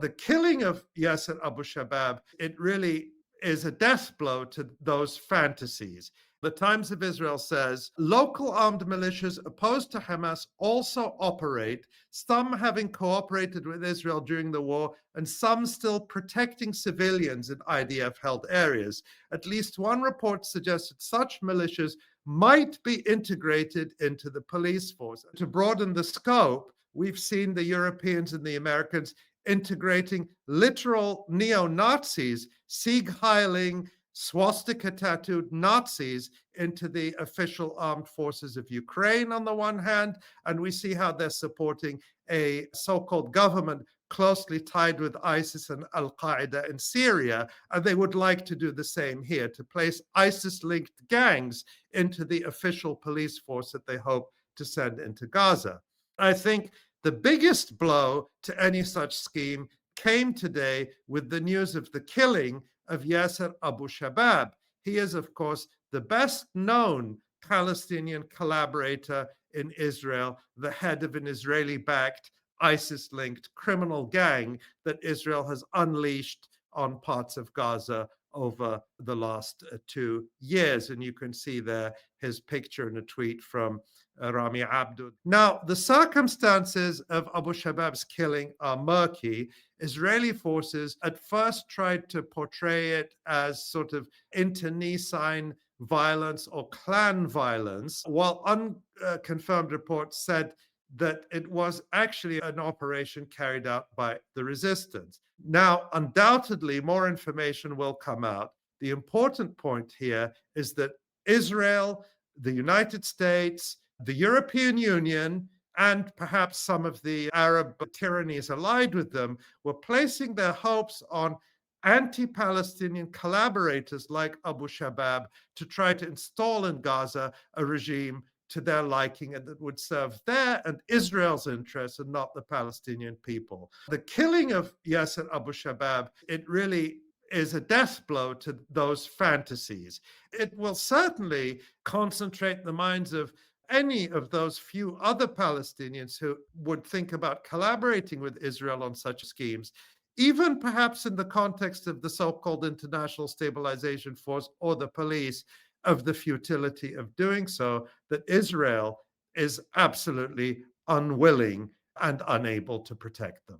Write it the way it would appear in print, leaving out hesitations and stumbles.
The killing of Yasser Abu Shabab, it really is a death blow to those fantasies. The Times of Israel says local armed militias opposed to Hamas also operate, some having cooperated with Israel during the war, and some still protecting civilians in IDF held areas. At least one report suggested such militias might be integrated into the police force. To broaden the scope, we've seen the Europeans and the Americans integrating literal neo-Nazis, Sieg-heiling, swastika-tattooed Nazis into the official armed forces of Ukraine on the one hand, and we see how they're supporting a so-called government closely tied with ISIS and Al-Qaeda in Syria, and they would like to do the same here, to place ISIS-linked gangs into the official police force that they hope to send into Gaza. I think the biggest blow to any such scheme came today with the news of the killing of Yasser Abu Shabab. He is, of course, the best known Palestinian collaborator in Israel, the head of an Israeli-backed ISIS-linked criminal gang that Israel has unleashed on parts of Gaza over the last 2 years. And you can see there his picture in a tweet from Rami Abdul. Now, the circumstances of Abu Shabab's killing are murky. Israeli forces at first tried to portray it as sort of internecine violence or clan violence, while unconfirmed reports said that it was actually an operation carried out by the resistance. Now, undoubtedly, more information will come out. The important point here is that Israel, the United States, the European Union, and perhaps some of the Arab tyrannies allied with them were placing their hopes on anti-Palestinian collaborators like Abu Shabab to try to install in Gaza a regime to their liking and that would serve their and Israel's interests and not the Palestinian people. The killing of Yasser Abu Shabab, it really is a death blow to those fantasies. It will certainly concentrate the minds of any of those few other Palestinians who would think about collaborating with Israel on such schemes, even perhaps in the context of the so-called International Stabilization Force or the police, of the futility of doing so, that Israel is absolutely unwilling and unable to protect them.